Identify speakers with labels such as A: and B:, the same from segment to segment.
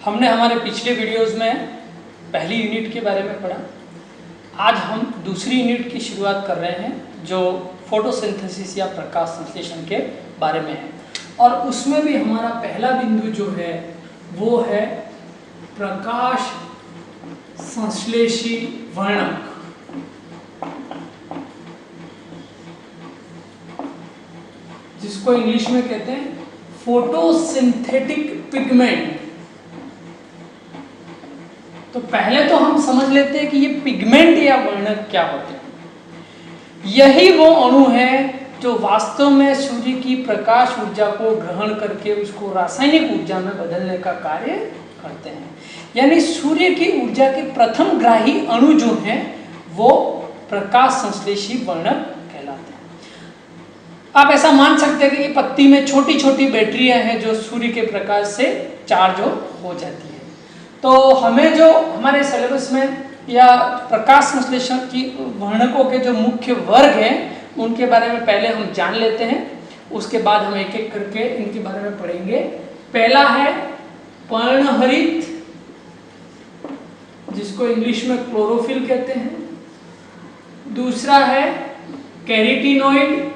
A: हमने हमारे पिछले वीडियोस में पहली यूनिट के बारे में पढ़ा। आज हम दूसरी यूनिट की शुरुआत कर रहे हैं जो फोटोसिंथेसिस या प्रकाश संश्लेषण के बारे में है, और उसमें भी हमारा पहला बिंदु जो है वो है प्रकाश संश्लेषी वर्णक। जिसको इंग्लिश में कहते हैं फोटोसिंथेटिक पिगमेंट। तो पहले तो हम समझ लेते हैं कि ये पिगमेंट या वर्णक क्या होते हैं। यही वो अणु है जो वास्तव में सूर्य की प्रकाश ऊर्जा को ग्रहण करके उसको रासायनिक ऊर्जा में बदलने का कार्य करते हैं। यानी सूर्य की ऊर्जा के प्रथम ग्राही अणु जो हैं वो प्रकाश संश्लेषी वर्णक कहलाते हैं। आप ऐसा मान सकते हैं कि पत्ती में छोटी छोटी बैटरियां हैं जो सूर्य के प्रकाश से चार्ज हो जाती है। तो हमें जो हमारे सिलेबस में या प्रकाश संश्लेषण की वर्णकों के जो मुख्य वर्ग हैं उनके बारे में पहले हम जान लेते हैं, उसके बाद हम एक एक करके इनके बारे में पढ़ेंगे। पहला है पर्णहरित, जिसको इंग्लिश में क्लोरोफिल कहते हैं। दूसरा है कैरोटीनॉइड,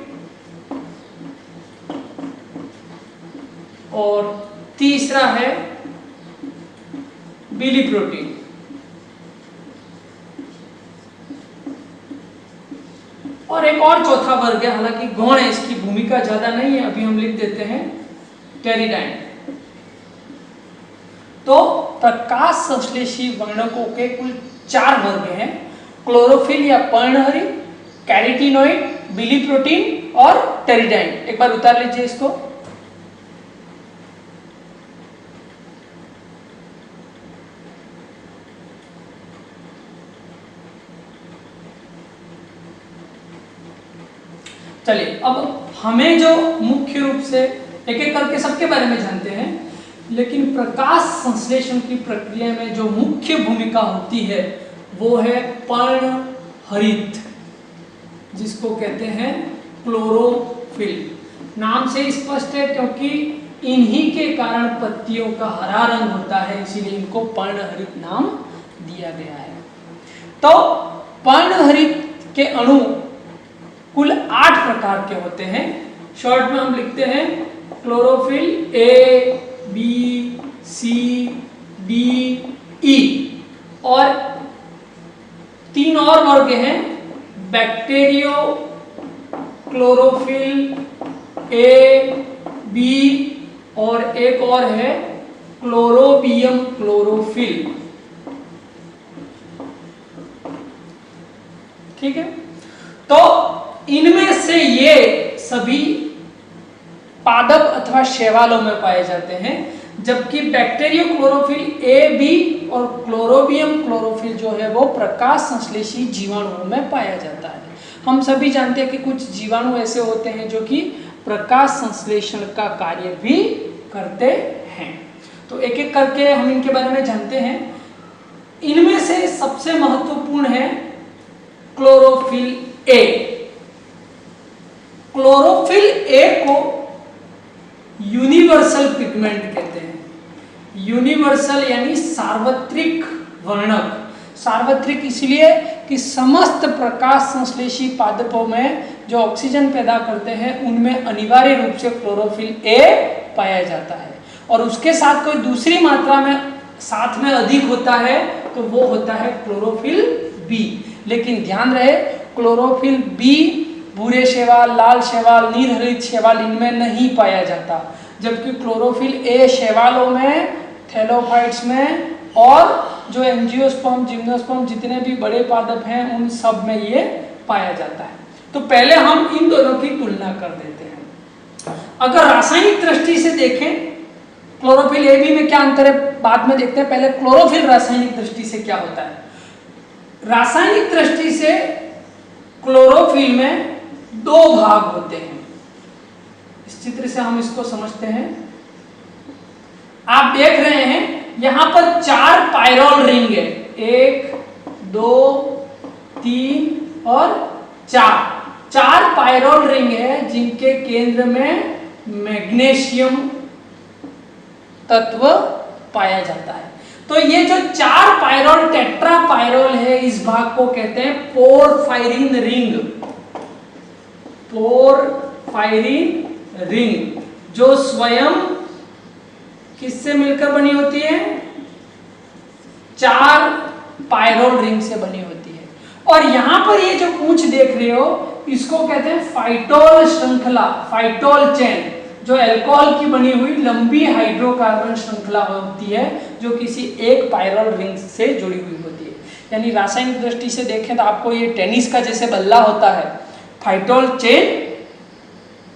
A: और तीसरा है बिलीप्रोटीन। और एक और चौथा वर्ग है, हालांकि गौण है, इसकी भूमिका ज्यादा नहीं है, अभी हम लिख देते हैं टेरिडाइन। तो प्रकाश संश्लेषी वर्णकों के कुल 4 वर्ग हैं: क्लोरोफिल या पर्णहरित, कैरोटीनॉइड, बिलीप्रोटीन और टेरिडाइन। एक बार उतार लीजिए इसको। चलिए, अब हमें जो मुख्य रूप से एक एक करके सबके बारे में जानते हैं, लेकिन प्रकाश संश्लेषण की प्रक्रिया में जो मुख्य भूमिका होती है वो है पर्णहरित, जिसको कहते हैं क्लोरोफिल। नाम से स्पष्ट है क्योंकि इन्हीं के कारण पत्तियों का हरा रंग होता है, इसीलिए इनको पर्णहरित नाम दिया गया है। तो पर्णहरित के अणु कुल 8 प्रकार के होते हैं। शॉर्ट में हम लिखते हैं chlorophyll A, B, C, D, ई। और 3 और वर्ग हैं, बैक्टीरियो क्लोरोफिल ए, बी, और एक और है क्लोरोबियम क्लोरोफिल। ठीक है, तो इनमें से ये सभी पादप अथवा शैवालों में पाए जाते हैं, जबकि बैक्टीरियो क्लोरोफिल ए, बी और क्लोरोबियम क्लोरोफिल जो है वो प्रकाश संश्लेषी जीवाणुओं में पाया जाता है। हम सभी जानते हैं कि कुछ जीवाणु ऐसे होते हैं जो कि प्रकाश संश्लेषण का कार्य भी करते हैं। तो एक एक करके हम इनके बारे में जानते हैं। इनमें से सबसे महत्वपूर्ण है क्लोरोफिल ए। क्लोरोफिल ए को यूनिवर्सल पिगमेंट कहते हैं। यूनिवर्सल यानी सार्वत्रिक वर्णक। सार्वत्रिक इसलिए कि समस्त प्रकाश संश्लेषी पादपों में जो ऑक्सीजन पैदा करते हैं उनमें अनिवार्य रूप से क्लोरोफिल ए पाया जाता है, और उसके साथ कोई दूसरी मात्रा में साथ में अधिक होता है तो वो होता है क्लोरोफिल बी। लेकिन ध्यान रहे, क्लोरोफिल बी भूरे शैवाल, लाल शैवाल, नीलहरित शैवाल इनमें नहीं पाया जाता, जबकि क्लोरोफिल ए शैवालों में, थैलोफाइट्स में, और जो एंजियोस्पर्म, जिम्नोस्पर्म जितने भी बड़े पादप हैं उन सब में ये पाया जाता है। तो पहले हम इन दोनों की तुलना कर देते हैं। अगर रासायनिक दृष्टि से देखें क्लोरोफिल ए बी में क्या अंतर है बाद में देखते हैं, पहले क्लोरोफिल रासायनिक दृष्टि से क्या होता है। रासायनिक दृष्टि से क्लोरोफिल में 2 भाग होते हैं। इस चित्र से हम इसको समझते हैं। आप देख रहे हैं यहां पर 4 पायरोल रिंग है, 1, 2, 3 और 4 पायरोल रिंग है, जिनके केंद्र में मैग्नीशियम तत्व पाया जाता है। तो ये जो 4 पायरोल टेट्रा पायरोल है, इस भाग को कहते हैं पोरफायरिन रिंग। पोरफायरिन रिंग जो स्वयं किससे मिलकर बनी होती है? 4 पायरोल रिंग से बनी होती है। और यहां पर ये जो पूंछ देख रहे हो, इसको कहते हैं फाइटोल श्रृंखला, फाइटोल चेन, जो अल्कोहल की बनी हुई लंबी हाइड्रोकार्बन श्रृंखला होती है, जो किसी एक पायरोल रिंग से जुड़ी हुई होती है। यानी रासायनिक दृष्टि से देखें तो आपको ये टेनिस का जैसे बल्ला होता है, फाइटोल चेन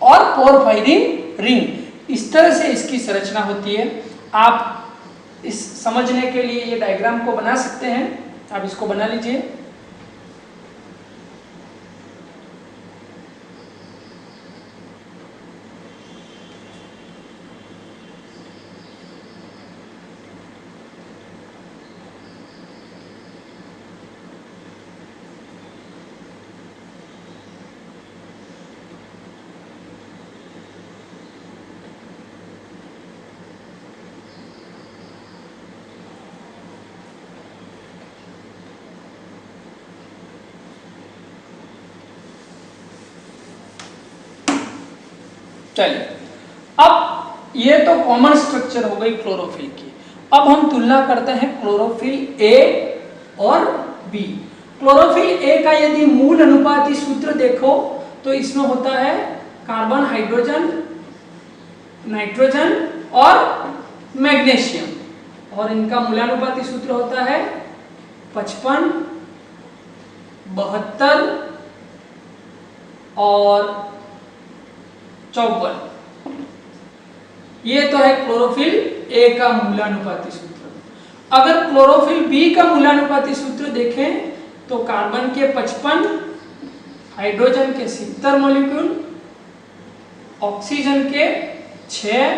A: और पोरफायरिन रिंग, इस तरह से इसकी संरचना होती है। आप इस समझने के लिए ये डायग्राम को बना सकते हैं, आप इसको बना लीजिए। चलिए, अब ये तो कॉमन स्ट्रक्चर हो गई क्लोरोफिल की। अब हम तुलना करते हैं क्लोरोफिल ए और बी। क्लोरोफिल ए का यदि मूल अनुपाती सूत्र देखो तो इसमें होता है कार्बन, हाइड्रोजन, नाइट्रोजन और मैग्नीशियम, और इनका मूलानुपाती सूत्र होता है 55, 72 और 54। ये तो है क्लोरोफिल ए का मूलानुपाती सूत्र। अगर क्लोरोफिल बी का मूलानुपाती सूत्र देखें तो कार्बन के 55, हाइड्रोजन के 70 मॉलिक्यूल, ऑक्सीजन के 6,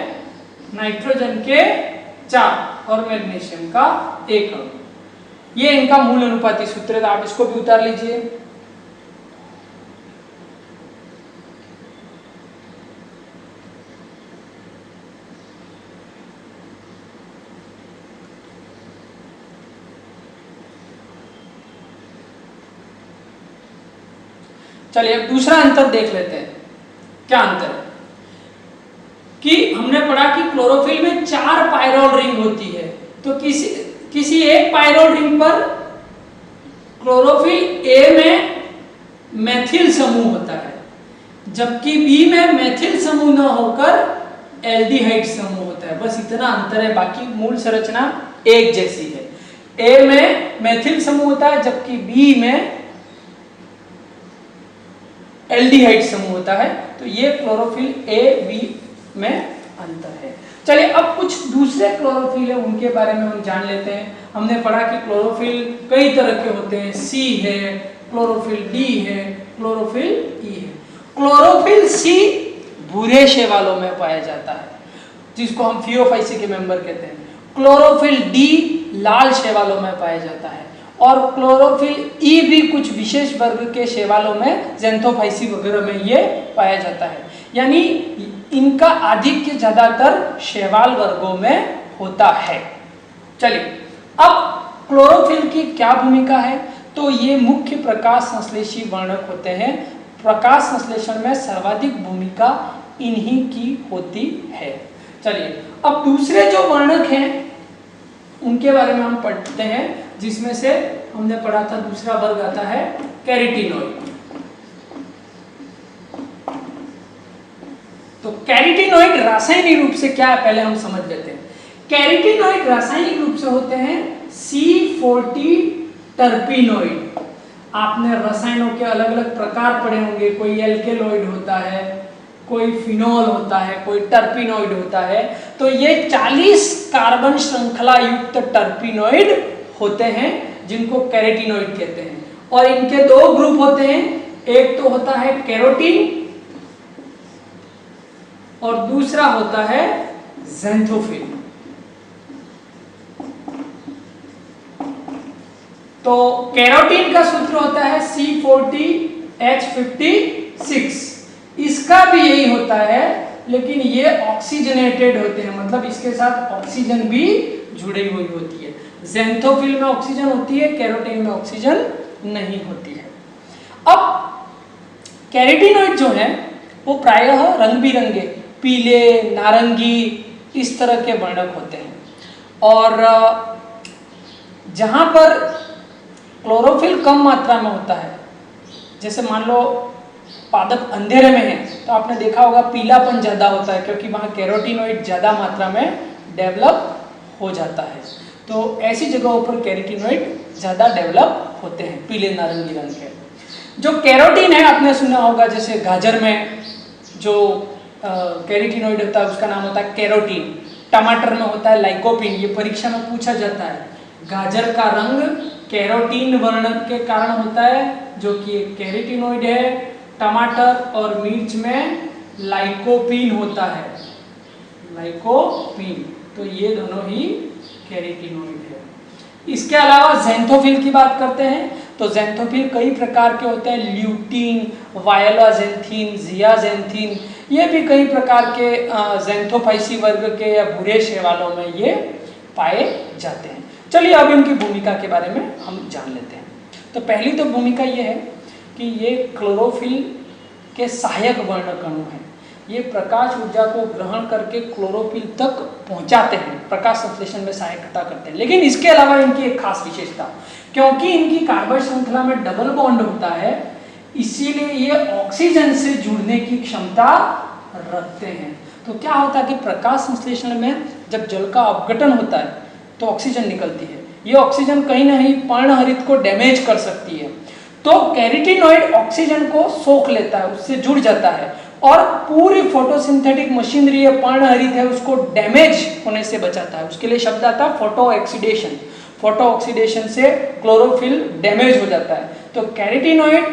A: नाइट्रोजन के 4 और मैग्नीशियम का 1 अणु। ये इनका मूल अनुपाती सूत्र है, तो आप इसको भी उतार लीजिए। चलिए अब दूसरा अंतर देख लेते हैं। क्या अंतर है कि हमने पढ़ा कि क्लोरोफिल में 4 पायरोल रिंग होती है, तो किसी एक पायरोल रिंग पर क्लोरोफिल ए में मेथिल समूह होता है, जबकि बी में मेथिल समूह न होकर एल्डिहाइड समूह होता है। बस इतना अंतर है, बाकी मूल संरचना एक जैसी है। ए में मेथिल समूह होता है जबकि बी में एल्डिहाइड समूह होता है। तो ये क्लोरोफिल ए बी में अंतर है। चलिए अब कुछ दूसरे क्लोरोफिल है उनके बारे में हम जान लेते हैं। हमने पढ़ा कि क्लोरोफिल कई तरह के होते हैं, सी है, क्लोरोफिल डी है, क्लोरोफिल ई है। क्लोरोफिल सी भूरे शैवालों में पाया जाता है, जिसको हम फियोफाइसी के मेंबर कहते हैं। क्लोरोफिल डी लाल शैवालों में पाया जाता है, और क्लोरोफिल ई भी कुछ विशेष वर्ग के शैवालों में, ज़ेंथोफाइसी वगैरह में ये पाया जाता है। यानी इनका आधिक्य ज्यादातर शैवाल वर्गों में होता है। चलिए अब क्लोरोफिल की क्या भूमिका है, तो ये मुख्य प्रकाश संश्लेषी वर्णक होते हैं। प्रकाश संश्लेषण में सर्वाधिक भूमिका इन्हीं की होती है। चलिए अब दूसरे जो वर्णक हैं उनके बारे में हम पढ़ते हैं, जिसमें से हमने पढ़ा था दूसरा वर्ग आता है कैरोटीनॉइड। तो कैरोटीनॉइड रासायनिक रूप से क्या है पहले हम समझ लेते हैं। कैरोटीनॉइड रासायनिक रूप से होते हैं C40 टर्पिनोइड। आपने रसायनों के अलग अलग प्रकार पढ़े होंगे, कोई एल्केलॉइड होता है, कोई फिनॉल होता है, कोई टर्पिनोइड होता है। तो ये 40 कार्बन श्रृंखला युक्त टर्पिनोइड होते हैं जिनको कैरोटीनोइड कहते हैं। और इनके 2 ग्रुप होते हैं, एक तो होता है कैरोटीन और दूसरा होता है ज़ेंथोफिल। तो कैरोटीन का सूत्र होता है C40H56। इसका भी यही होता है, लेकिन ये ऑक्सीजनेटेड होते हैं, मतलब इसके साथ ऑक्सीजन भी जुड़ी हुई होती है। ज़ैंथोफिल में ऑक्सीजन होती है, कैरोटीन में ऑक्सीजन नहीं होती है। अब कैरोटीनॉइड जो है वो प्रायः रंग बिरंगे पीले, नारंगी इस तरह के वर्णक होते हैं, और जहाँ पर क्लोरोफिल कम मात्रा में होता है, जैसे मान लो पादप अंधेरे में है तो आपने देखा होगा पीलापन ज़्यादा होता है, क्योंकि वहाँ कैरोटीनॉइड ज़्यादा मात्रा में डेवलप हो जाता है। तो ऐसी जगहों पर कैरोटीनॉइड ज़्यादा डेवलप होते हैं, पीले नारंगी रंग के। जो कैरोटीन है आपने सुना होगा, जैसे गाजर में जो कैरोटीनॉइड होता है उसका नाम होता है कैरोटीन। टमाटर में होता है लाइकोपिन, ये परीक्षा में पूछा जाता है। गाजर का रंग कैरोटीन वर्णक के कारण होता है, जो कि एक कैरोटीनॉइड है। टमाटर और मिर्च में लाइकोपिन होता है, लाइकोपिन, तो ये दोनों ही कैरोटीनॉइड है। इसके अलावा ज़ैंथोफिल की बात करते हैं तो ज़ैंथोफिल कई प्रकार के होते हैं, ल्यूटीन, वायलाज़ैंथीन, ज़ियाज़ैंथीन, ये भी कई प्रकार के ज़ैंथोफाइसी वर्ग के या भूरे शैवालों में ये पाए जाते हैं। चलिए अब इनकी भूमिका के बारे में हम जान लेते हैं। तो पहली तो भूमिका ये है कि ये क्लोरोफिल के सहायक वर्णक अणु हैं। ये प्रकाश ऊर्जा को ग्रहण करके क्लोरोफिल तक पहुंचाते हैं, प्रकाश संश्लेषण में सहायता करते हैं। लेकिन इसके अलावा इनकी एक खास विशेषता, क्योंकि इनकी कार्बन श्रृंखला में डबल बॉन्ड होता है, इसीलिए ये ऑक्सीजन से जुड़ने की क्षमता रखते हैं। तो क्या होता है कि प्रकाश संश्लेषण में जब जल का अपघटन होता है तो ऑक्सीजन निकलती है। ये ऑक्सीजन कहीं ना कहीं पर्णहरित को डैमेज कर सकती है, तो कैरोटीनॉइड ऑक्सीजन को सोख लेता है, उससे जुड़ जाता है, और पूरी फोटोसिंथेटिक मशीनरी है, पर्णहरित है, उसको डैमेज होने से बचाता है। उसके लिए शब्द आता है फोटो ऑक्सीडेशन। फोटो ऑक्सीडेशन से क्लोरोफिल डैमेज हो जाता है। तो कैरोटीनॉइड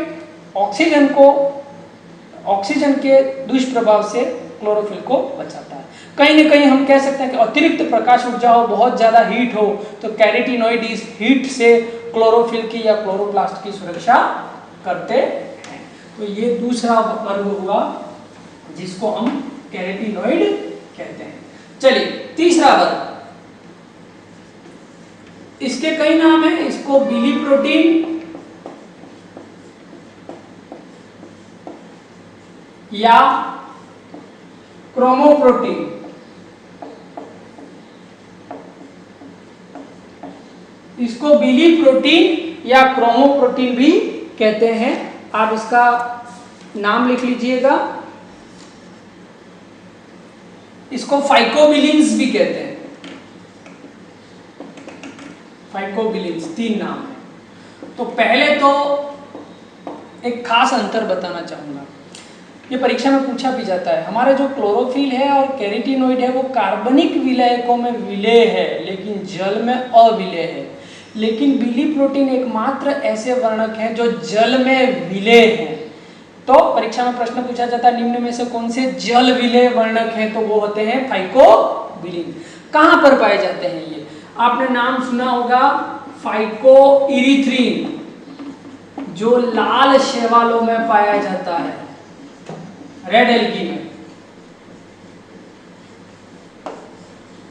A: ऑक्सीजन के दुष्प्रभाव से क्लोरोफिल को बचाता है। कहीं ना कहीं हम कह सकते हैं कि अतिरिक्त प्रकाश ऊर्जा हो, बहुत ज़्यादा हीट हो, तो कैरोटीनॉइड इस हीट से क्लोरोफिल की या क्लोरोप्लास्ट की सुरक्षा करते हैं। तो ये दूसरा वर्ग हुआ जिसको हम कैरोटीनॉइड कहते हैं। चलिए तीसरा वर्ग, इसके कई नाम हैं। इसको बिलीप्रोटीन या क्रोमोप्रोटीन, इसको बिलीप्रोटीन या क्रोमोप्रोटीन भी कहते हैं। आप इसका नाम लिख लीजिएगा। इसको फाइकोबिलिन्स भी कहते हैं, फाइकोबिलिन्स, 3 नाम है। तो पहले तो एक खास अंतर बताना चाहूंगा, ये परीक्षा में पूछा भी जाता है। हमारा जो क्लोरोफिल है और कैरोटीनॉइड है वो कार्बनिक विलयकों में विलेय है, लेकिन जल में अविलेय है। लेकिन बिलीप्रोटीन एकमात्र ऐसे वर्णक हैं जो जल में विलेय हैं। तो परीक्षा में प्रश्न पूछा जाता है निम्न में से कौन से जल विलेय वर्णक हैं, तो वो होते हैं फाइकोबिलिन। कहां पर पाए जाते हैं ये? आपने नाम सुना होगा फाइकोइरिथ्रिन, जो लाल शैवालों में पाया जाता है, रेड एल्गी में।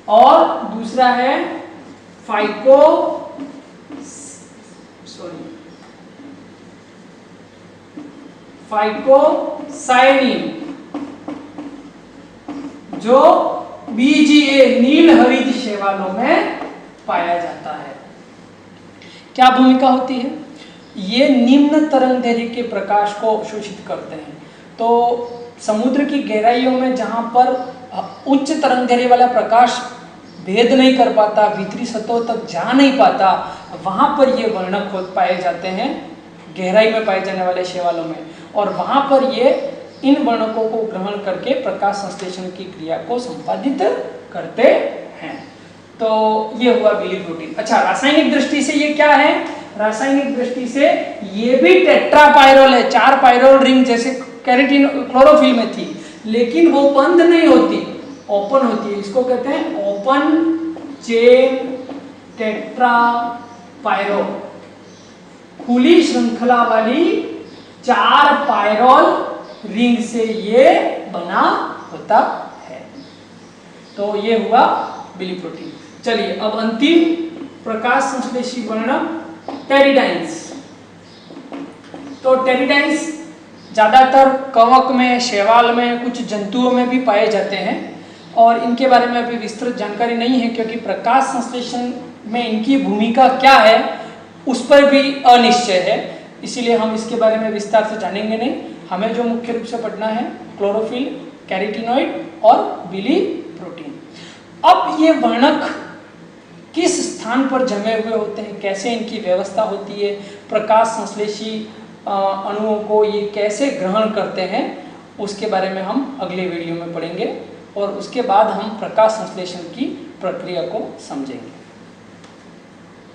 A: और दूसरा है फाइकोसाइनिन, जो बीजीए नील हरित शैवालों में पाया जाता है। क्या भूमिका होती है? ये निम्न तरंगदैर्घ्य के प्रकाश को अवशोषित करते हैं। तो समुद्र की गहराइयों में जहां पर उच्च तरंगदैर्घ्य वाला प्रकाश भेद नहीं कर पाता, भीतरी सतहों तक जा नहीं पाता, वहां पर ये वर्णक पाए जाते हैं, गहराई में पाए जाने वाले शैवालों में। और वहां पर ये इन वर्णकों को ग्रहण करके प्रकाश संश्लेषण की क्रिया को संपादित करते हैं। तो ये हुआ बिलीप्रोटीन। अच्छा, रासायनिक दृष्टि से ये क्या है? रासायनिक दृष्टि से ये भी टेट्रापायरोल है, 4 पायरोल रिंग जैसे कैरोटीन क्लोरोफिल में थी, लेकिन वो बंद नहीं होती, ओपन होती है। इसको कहते हैं ओपन चेन टेट्रापायरोल, खुली श्रृंखला वाली 4 पायरोल रिंग से ये बना होता है। तो ये हुआ बिलीप्रोटीन। चलिए अब अंतिम प्रकाश संश्लेषी वर्णक टेरिडाइन्स। तो टेरिडाइन्स ज़्यादातर कवक में, शैवाल में, कुछ जंतुओं में भी पाए जाते हैं और इनके बारे में अभी विस्तृत जानकारी नहीं है क्योंकि प्रकाश संश्लेषण में इनकी भूमिका क्या है उस पर भी अनिश्चय है, इसीलिए हम इसके बारे में विस्तार से जानेंगे नहीं। हमें जो मुख्य रूप से पढ़ना है क्लोरोफिल, कैरोटीनॉइड और बिलीप्रोटीन। अब ये वर्णक किस स्थान पर जमे हुए होते हैं, कैसे इनकी व्यवस्था होती है, प्रकाश संश्लेषी अणुओं को ये कैसे ग्रहण करते हैं, उसके बारे में हम अगले वीडियो में पढ़ेंगे और उसके बाद हम प्रकाश संश्लेषण की प्रक्रिया को समझेंगे।